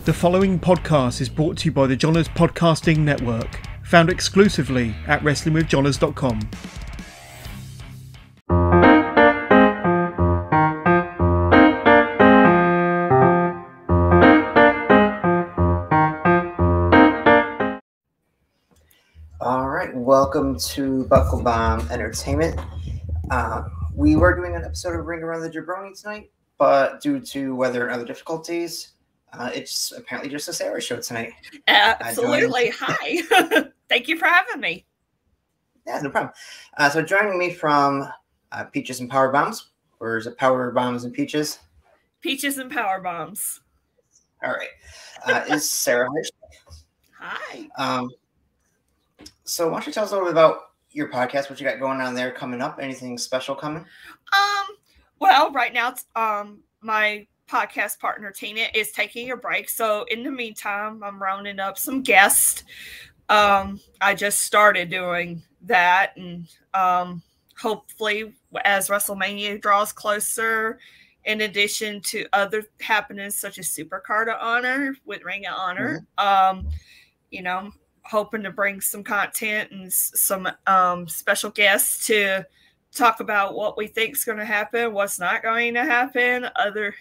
The following podcast is brought to you by the Johners Podcasting Network, found exclusively at WrestlingWithJohners.com. All right, welcome to Buckle Bomb Entertainment. We were doing an episode of Ring Around the Jabroni tonight, but due to weather and other difficulties, it's apparently just a Sarah show tonight. Absolutely. Hi. Thank you for having me. Yeah, no problem. So joining me from Peaches and Power Bombs, or is it Power Bombs and Peaches? Peaches and Power Bombs. All right. Is Sarah Hirsch. Hi. So why don't you tell us a little bit about your podcast, what you got going on there coming up? Anything special coming? Well, right now, it's, my podcast partner, Tina, is taking a break. So in the meantime, I'm rounding up some guests. I just started doing that. And hopefully, as WrestleMania draws closer, in addition to other happenings such as Supercard of Honor with Ring of Honor, hoping to bring some content and some special guests to talk about what we think is going to happen, what's not going to happen, other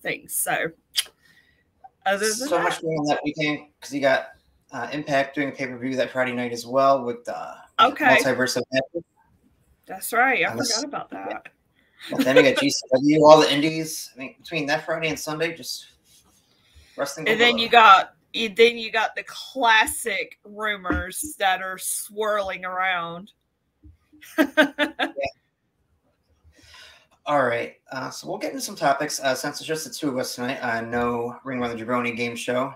things. So, other than so much going on that weekend because you got Impact doing a pay-per-view that Friday night as well with Multiverse of Magic. That's right. I forgot about that. But then we got GCW, all the indies. I mean, between that Friday and Sunday, just wrestling. And then you got the classic rumors that are swirling around. Yeah. All right. So we'll get into some topics. Since it's just the two of us tonight, no Ring Around the Jabroni game show.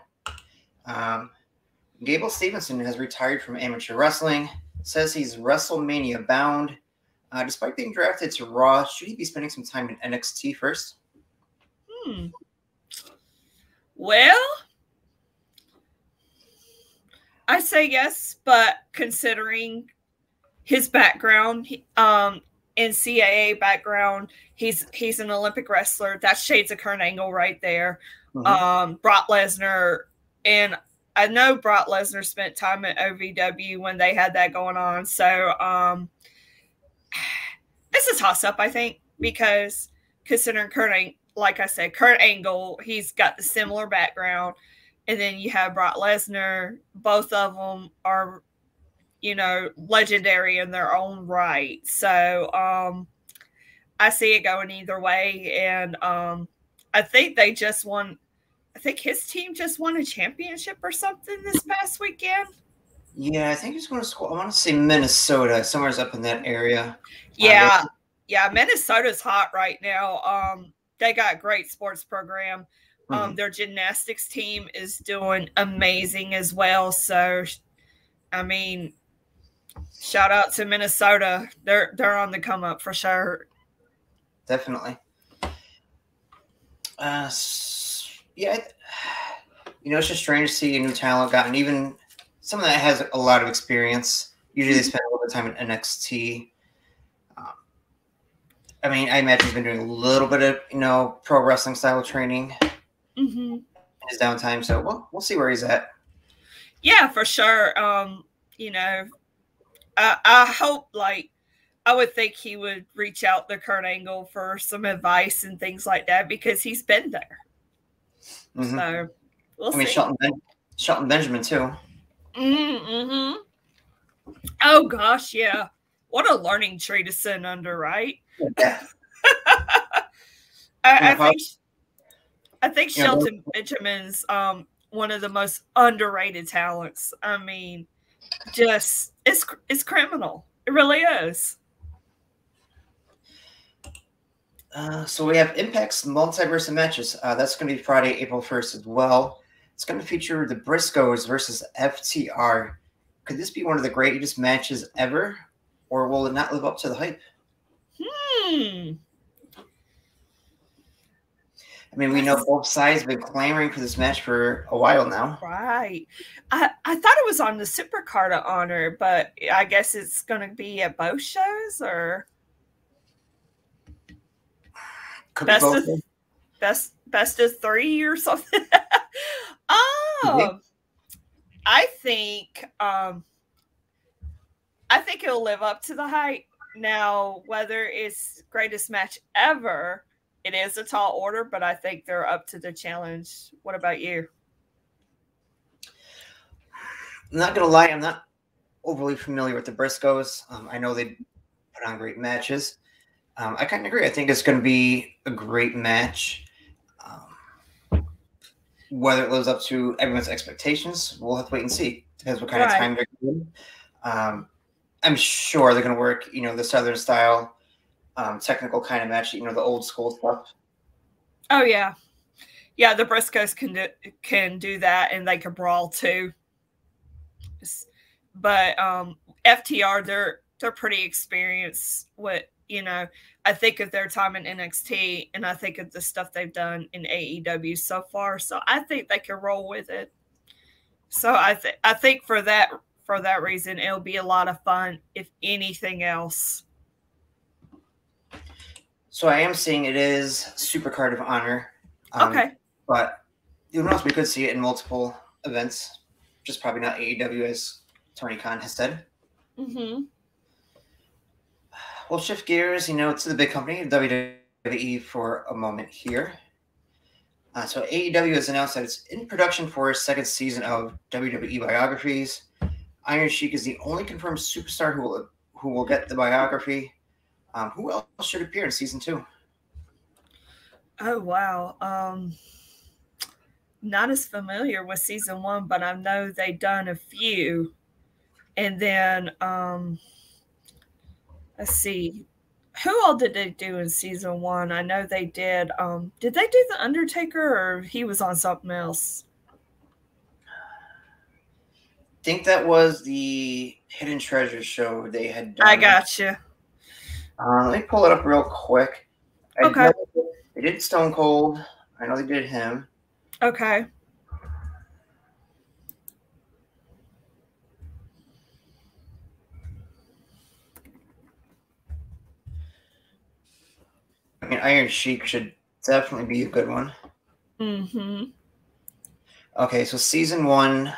Gable Stevenson has retired from amateur wrestling. Says he's WrestleMania bound. Despite being drafted to Raw, should he be spending some time in NXT first? Well, I say yes, but considering his background, NCAA background, he's an Olympic wrestler. That's shades of Kurt Angle right there. Mm-hmm. Brock Lesnar, and I know Brock Lesnar spent time at OVW when they had that going on. So it's a toss-up, I think, because considering Kurt Angle, he's got the similar background. And then you have Brock Lesnar. Both of them are, legendary in their own right. So I see it going either way. And I think they just won. I think his team just won a championship or something this past weekend. Yeah, I think he's going to score. I want to say Minnesota, somewhere's up in that area. Yeah. Minnesota's hot right now. They got a great sports program. Their gymnastics team is doing amazing as well. So, I mean, shout out to Minnesota. They're on the come up for sure. Definitely. It's just strange to see a new talent gotten, even someone that has a lot of experience. Usually they spend a little bit of time in NXT. I imagine he's been doing a little bit of, pro wrestling style training. Mm-hmm. In his downtime, so we'll see where he's at. Yeah, for sure. I hope, I would think he would reach out to Kurt Angle for some advice and things like that because he's been there. Mm-hmm. So we'll see. Shelton Benjamin too. Mm-hmm. Oh gosh, yeah. What a learning tree to send under, right? Yeah. I think Shelton Benjamin's one of the most underrated talents. I mean, just it's criminal. It really is. So we have Impact's Multiverse of Matches. That's going to be Friday, April 1st as well. It's going to feature the Briscoes versus FTR. Could this be one of the greatest matches ever, or will it not live up to the hype? We know both sides have been clamoring for this match for a while now. Right. I thought it was on the Supercard of Honor, but I guess it's going to be at both shows, or Could be both. best of 3 or something. I think it'll live up to the hype. Now, whether it's greatest match ever, it is a tall order, but I think they're up to the challenge. What about you? I'm not gonna lie, I'm not overly familiar with the Briscoes. I know they put on great matches. I kind of agree. I think it's going to be a great match. Whether it lives up to everyone's expectations, we'll have to wait and see. Depends what kind of time they're given. I'm sure they're going to work, the Southern style, technical kind of match, the old school stuff. Oh yeah, yeah. The Briscoes can do that, and they can brawl too. But FTR, they're pretty experienced. I think of their time in NXT, and I think of the stuff they've done in AEW so far. So I think they can roll with it. So I think for that reason, it'll be a lot of fun, if anything else. So I am seeing it is Supercard of Honor. Okay. But who knows? We could see it in multiple events. Just probably not AEW, as Tony Khan has said. Mm-hmm. We'll shift gears, to the big company, WWE, for a moment here. So AEW has announced that it's in production for a second season of WWE biographies. Iron Sheik is the only confirmed superstar who will get the biography. Who else should appear in season 2? Oh wow. Not as familiar with season 1, but I know they've done a few. And then let's see. Who all did they do in season 1? I know they did. Did they do The Undertaker, or he was on something else? I think that was the Hidden Treasure show they had done. I gotcha. Let me pull it up real quick. Okay. They did Stone Cold. I know they did him. Okay. I mean, Iron Sheik should definitely be a good one. Mm-hmm. Okay, so season 1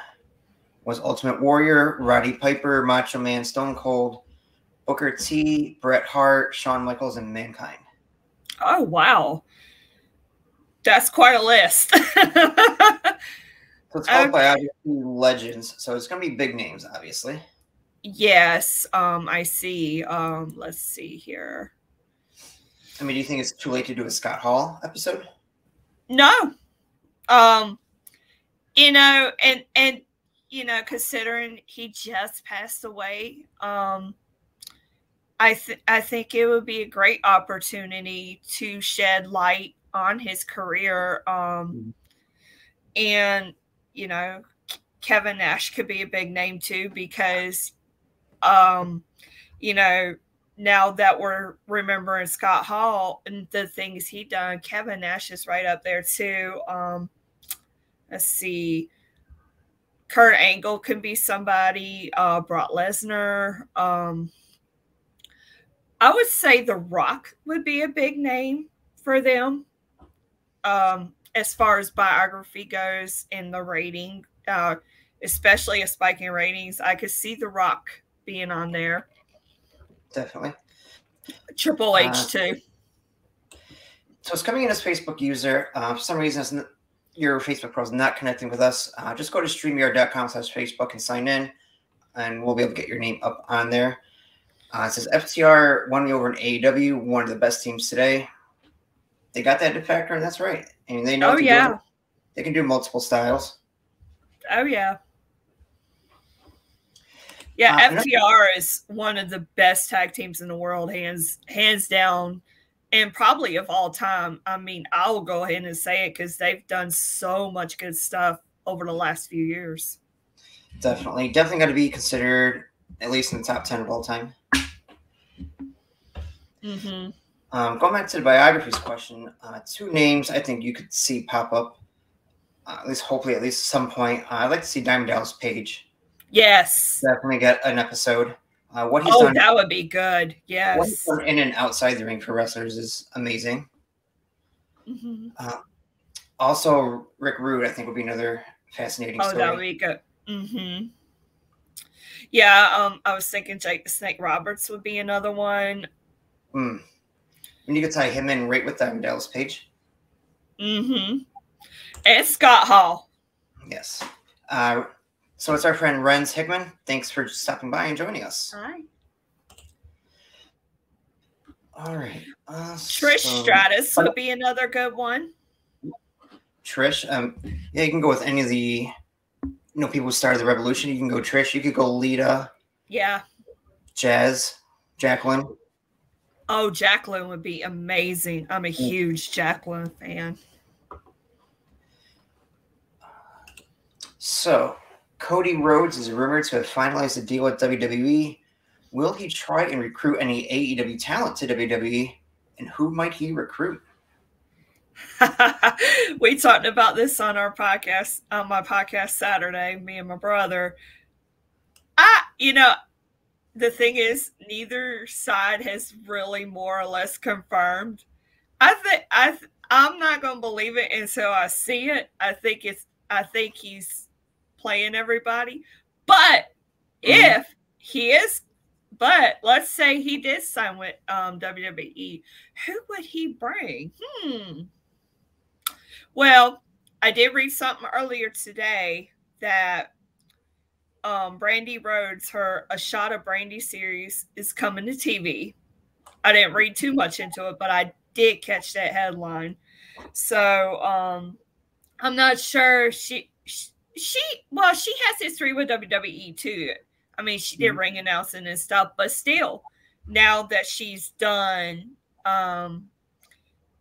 was Ultimate Warrior, Roddy Piper, Macho Man, Stone Cold, Booker T, Bret Hart, Shawn Michaels, and Mankind. Oh, wow. That's quite a list. So it's called Biography Legends, so it's going to be big names, obviously. Yes, I see. Let's see here. I mean, do you think it's too late to do a Scott Hall episode? No. Considering he just passed away, I think it would be a great opportunity to shed light on his career. And Kevin Nash could be a big name too, because now that we're remembering Scott Hall and the things he done, Kevin Nash is right up there too. Let's see. Kurt Angle can be somebody. Brock Lesnar. I would say The Rock would be a big name for them. As far as biography goes in the rating, especially a spike in ratings, I could see The Rock being on there. Definitely. Triple H too. So it's coming in as Facebook user. For some reason, your Facebook Pro is not connecting with us. Just go to StreamYard.com/Facebook and sign in, and we'll be able to get your name up on there. It says FTR won me over in AEW, one of the best teams today. They got that factor, and that's right. I mean, they know. They can do multiple styles. Oh yeah. Yeah, FTR is one of the best tag teams in the world, hands down, and probably of all time. I mean, I will go ahead and say it because they've done so much good stuff over the last few years. Definitely got to be considered at least in the top 10 of all time. Mm-hmm. Going back to the biographies question, 2 names I think you could see pop up, hopefully at some point. I'd like to see Diamond Dallas Page. Yes. Definitely get an episode. What he's done, that would be good. Yes. What he's done in and outside the ring for wrestlers is amazing. Mm-hmm. Also, Rick Rude, I think, would be another fascinating Oh, story. that would be good. Mm-hmm. Yeah, I was thinking Jake the Snake Roberts would be another one. And you could tie him in right with Dallas Page. Mm-hmm. And Scott Hall. Yes. So it's our friend Renz Hickman. Thanks for stopping by and joining us. Hi. All right. Trish Stratus would be another good one. Trish. Yeah, you can go with any of the people who started the Revolution. You can go Trish. You could go Lita. Yeah. Jazz. Jacqueline. Oh, Jacqueline would be amazing. I'm a huge Jacqueline fan. So, Cody Rhodes is rumored to have finalized a deal with WWE. Will he try and recruit any AEW talent to WWE? And who might he recruit? We talked about this on our podcast, on my podcast Saturday, me and my brother. The thing is, neither side has really more or less confirmed. I'm not going to believe it until I see it. I think he's playing everybody. But if he is, but let's say he did sign with WWE, who would he bring? Well, I did read something earlier today that Brandy Rhodes, A Shot of Brandy series is coming to TV. I didn't read too much into it, but I did catch that headline. So I'm not sure. She has history with WWE too. I mean, she did ring announcing and stuff, but still, now that she's done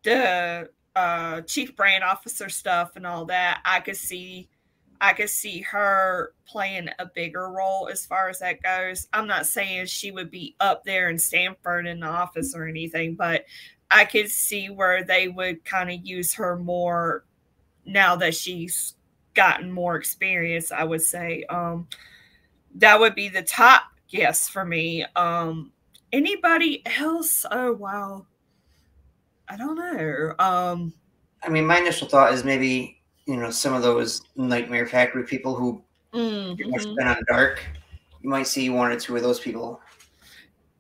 the chief brand officer stuff and all that, I could see her playing a bigger role as far as that goes. I'm not saying she would be up there in Stanford in the office or anything, but I could see where they would kind of use her more now that she's gotten more experience, I would say. That would be the top guess for me. Anybody else? Oh, wow. I don't know. I mean, my initial thought is maybe some of those Nightmare Factory people who pretty much been on Dark. You might see one or two of those people.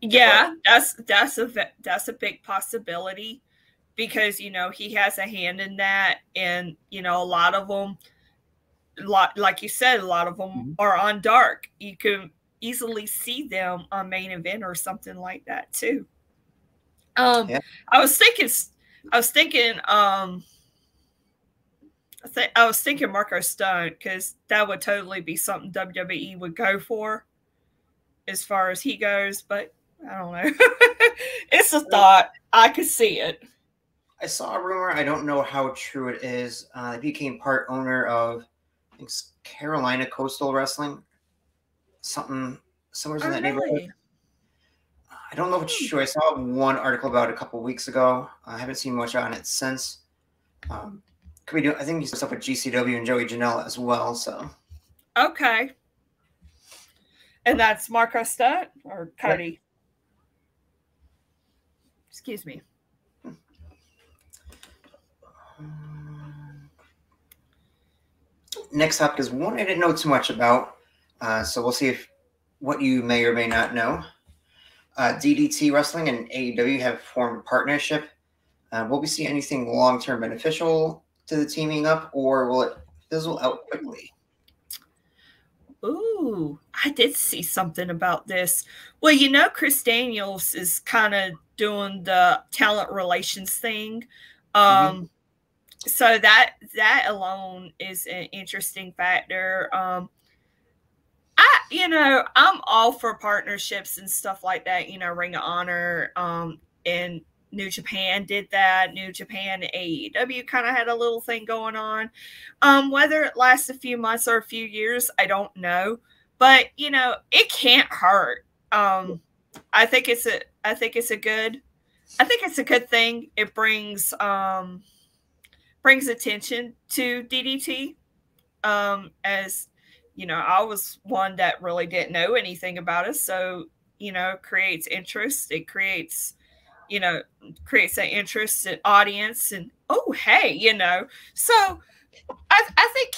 Yeah, that's a big possibility because he has a hand in that, and a lot of them, like you said, a lot of them are on Dark. You can easily see them on Main Event or something like that too. I was thinking Marco Stunt, because that would totally be something WWE would go for as far as he goes, but I don't know. It's a thought. I could see it. I saw a rumor. I don't know how true it is. He became part owner of, I think, Carolina Coastal Wrestling. Somewhere in that neighborhood. I don't know if it's true. I saw one article about it a couple of weeks ago. I haven't seen much on it since. Could we do? I think he's stuff with GCW and Joey Janela as well. So. Okay. And that's Marco Stunt or Cody? Right. Excuse me. Next topic is one I didn't know too much about. So we'll see what you may or may not know. DDT Wrestling and AEW have formed a partnership. Will we see anything long-term beneficial to the teaming up, or will it fizzle out quickly? Ooh, I did see something about this. Well, Chris Daniels is kind of doing the talent relations thing. So that alone is an interesting factor. I'm all for partnerships and stuff like that. Ring of Honor and New Japan did that. New Japan and AEW kind of had a little thing going on. Whether it lasts a few months or a few years, I don't know. But it can't hurt. I think it's a good thing. It brings attention to DDT. As I was one that really didn't know anything about it, so creates interest. It creates an interest in audience, and so I think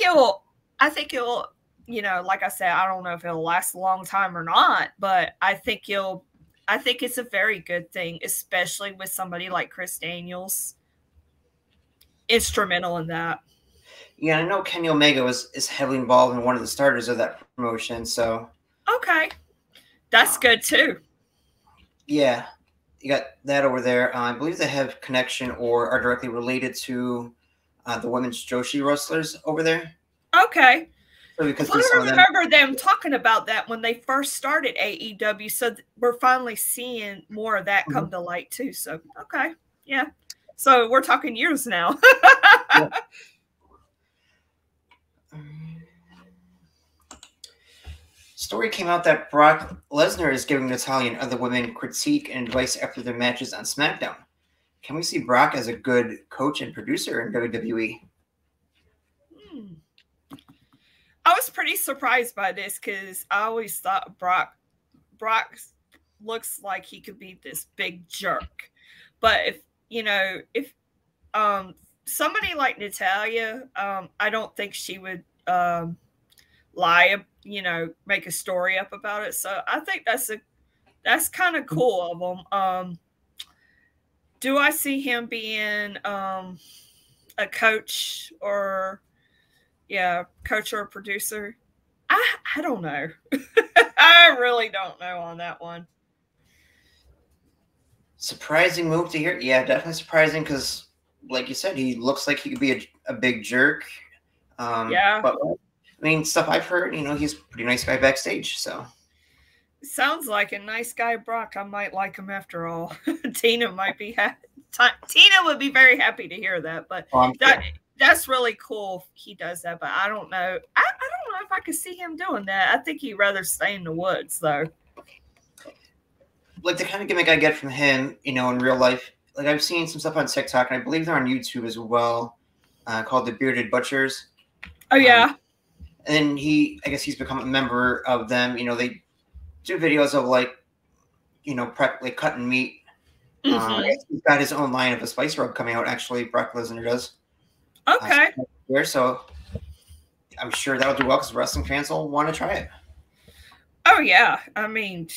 I think it'll, like I said, I don't know if it'll last a long time or not, but I think it's a very good thing, especially with somebody like Chris Daniels, instrumental in that. Yeah, I know Kenny Omega is heavily involved in one of the starters of that promotion, so. Okay. That's good too. Yeah, you got that over there. I believe they have connection or are directly related to the women's Joshi wrestlers over there. Okay. So because I remember them talking about that when they first started AEW. So we're finally seeing more of that come to light too. So, okay. Yeah. So we're talking years now. Yeah. Story came out that Brock Lesnar is giving Natalya and other women critique and advice after their matches on SmackDown. Can we see Brock as a good coach and producer in WWE? I was pretty surprised by this because I always thought Brock looks like he could be this big jerk. But if somebody like Natalya, I don't think she would lie, make a story up about it. So I think that's kind of cool of him. Do I see him being a coach or a producer? I don't know. I really don't know on that one. Surprising move to hear. Yeah, definitely surprising because, like you said, he looks like he could be a big jerk. Yeah. But I mean, stuff I've heard, he's a pretty nice guy backstage. So sounds like a nice guy, Brock. I might like him after all. Tina might be happy. Tina would be very happy to hear that. But that's really cool. He does that, but I don't know. I don't know if I could see him doing that. I think he'd rather stay in the woods, though. Like the kind of gimmick I get from him, in real life. Like I've seen some stuff on TikTok, and I believe they're on YouTube as well, called the Bearded Butchers. Oh yeah. And I guess he's become a member of them. They do videos of like cutting meat. He's got his own line of a spice rub coming out. Actually, Brock Lesnar does. Okay. So I'm sure that'll do well because wrestling fans will want to try it. Oh yeah. I mean,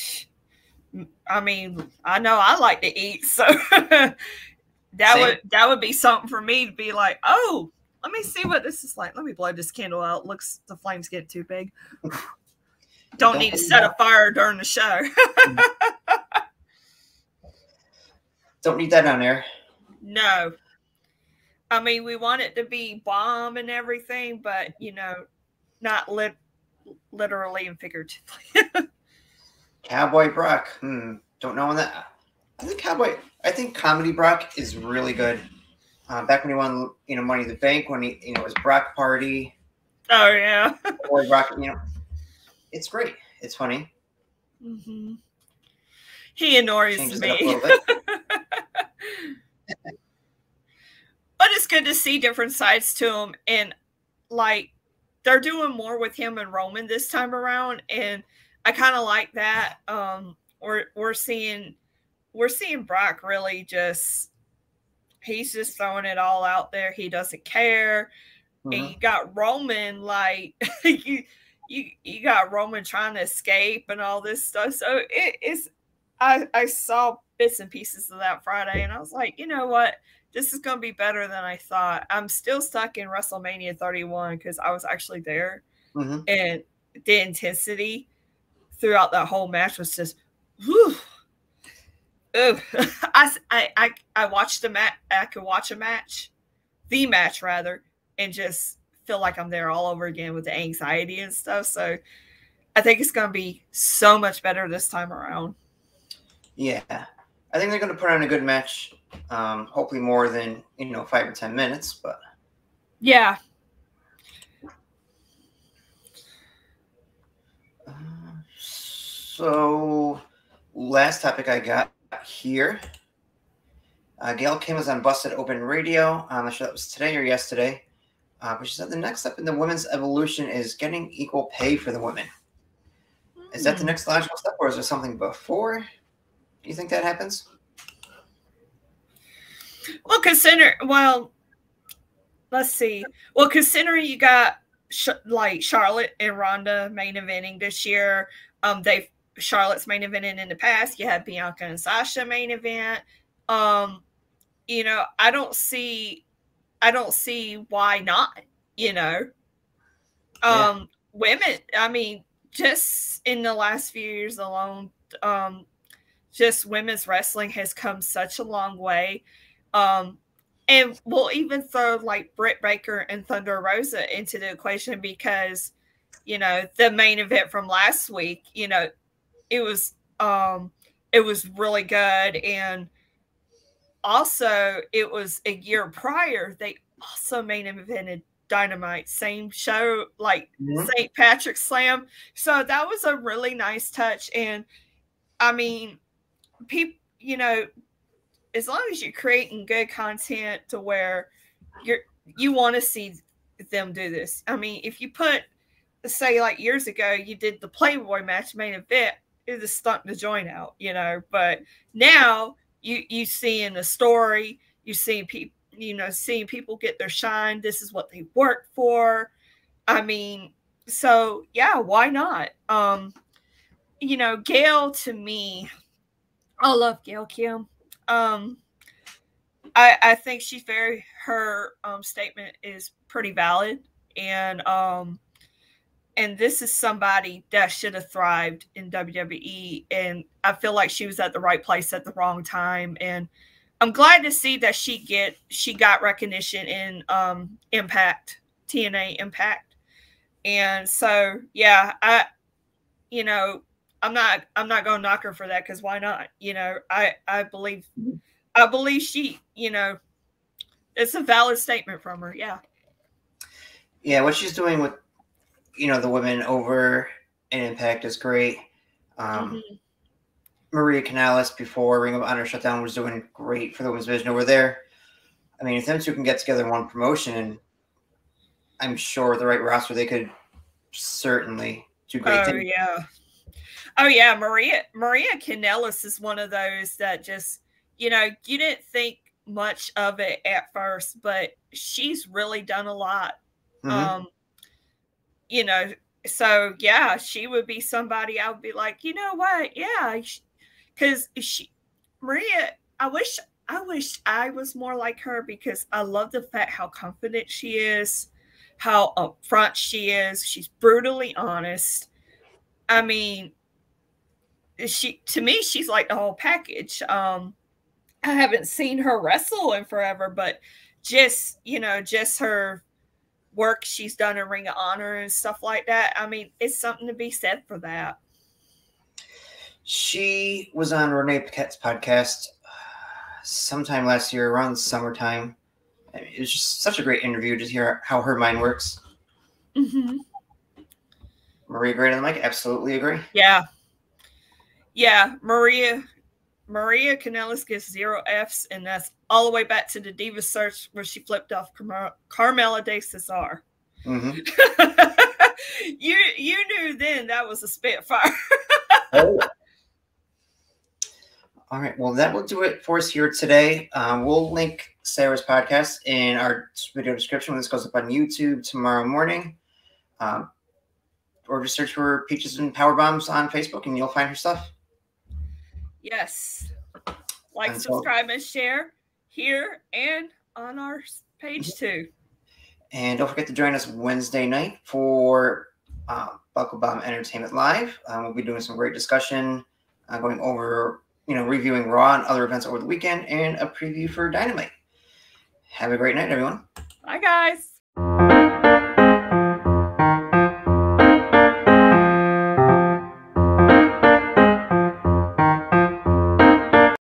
I know I like to eat, so that would be something for me to be like, oh, let me see what this is like. Let me blow this candle out. Looks the flames get too big. Don't need to set a fire during the show. Don't need that on there. No. I mean, we want it to be bomb and everything, but, not literally and figuratively. Cowboy Brock. Don't know on that. I think Comedy Brock is really good. Back when he won, Money in the Bank, when he, it was Brock Party. Oh, yeah. Or Brock, it's great. It's funny. Mm-hmm. He annoys me. But it's good to see different sides to him. And, they're doing more with him and Roman this time around. And I kind of like that. We're seeing Brock really he's just throwing it all out there. He doesn't care. Mm-hmm. And you got Roman, you got Roman trying to escape and all this stuff. So I saw bits and pieces of that Friday, and I was like, you know what? This is going to be better than I thought. I'm still stuck in WrestleMania 31 because I was actually there. Mm-hmm. And the intensity throughout that whole match was just, whew. I watched the match. I could watch the match rather, and just feel like I'm there all over again with the anxiety and stuff. So I think it's going to be so much better this time around. Yeah, I think they're going to put on a good match. Hopefully more than 5 or 10 minutes, but yeah. So last topic I got here. Gail Kim was on Busted Open Radio. I'm not sure that was today or yesterday. But she said the next step in the women's evolution is getting equal pay for the women. Is that the next logical step, or is there something before? Do you think that happens? Well, let's see. Well, considering you got like Charlotte and Ronda main eventing this year. Charlotte's main eventing in the past. You had Bianca and Sasha main event. You know, I don't see why not, you know. Women, I mean, just in the last few years alone, just women's wrestling has come such a long way. And we'll even throw like Britt Baker and Thunder Rosa into the equation because, you know, the main event from last week, you know, it was really good. And also it was a year prior, they also main evented Dynamite, same show, like St. Patrick's Slam. So that was a really nice touch. And I mean, people, you know, as long as you're creating good content to where you want to see them do this. I mean, if you put, say, like years ago, you did the Playboy match main event, it just stunk the joint out, you know. But now you see in the story, you see people, you know, seeing people get their shine. This is what they worked for. I mean, so yeah, why not? You know, Gail, to me, I love Gail Kim. I think she's her statement is pretty valid, and this is somebody that should have thrived in WWE, and I feel like she was at the right place at the wrong time, and I'm glad to see that she got recognition in Impact, TNA Impact. And so yeah, you know, I'm not gonna knock her for that, because why not? You know, I believe she, you know, it's a valid statement from her. Yeah. Yeah, what she's doing with, you know, the women over in Impact is great. Maria Kanellis, before Ring of Honor shut down, was doing great for the women's division over there. I mean, if them two can get together in one promotion, and I'm sure with the right roster, they could certainly do great things. Oh yeah, Maria Kanellis is one of those that just, you know, you didn't think much of it at first, but she's really done a lot. You know, so yeah, she would be somebody I would be like, you know what? Yeah, because Maria, I wish I was more like her, because I love the fact how confident she is, how upfront she is. She's brutally honest. I mean, to me, she's like the whole package. I haven't seen her wrestle in forever, but just, you know, just her work she's done in Ring of Honor and stuff like that. I mean, it's something to be said for that. She was on Renee Paquette's podcast sometime last year, around the summertime. It was just such a great interview to hear how her mind works. Maria, great on the mic. Absolutely agree. Yeah. Maria Kanellis gets 0 Fs, and that's all the way back to the Diva Search where she flipped off Carmella de Cesar. You knew then that was a Spitfire. All right. Well, that will do it for us here today. We'll link Sarah's podcast in our video description when this goes up on YouTube tomorrow morning. Or just search for Peaches and Power Bombs on Facebook, and you'll find her stuff. Yes. Like, subscribe, and share here and on our page too. And don't forget to join us Wednesday night for Buckle Bomb Entertainment Live. We'll be doing some great discussion, going over, you know, reviewing Raw and other events over the weekend, and a preview for Dynamite. Have a great night, everyone. Bye, guys.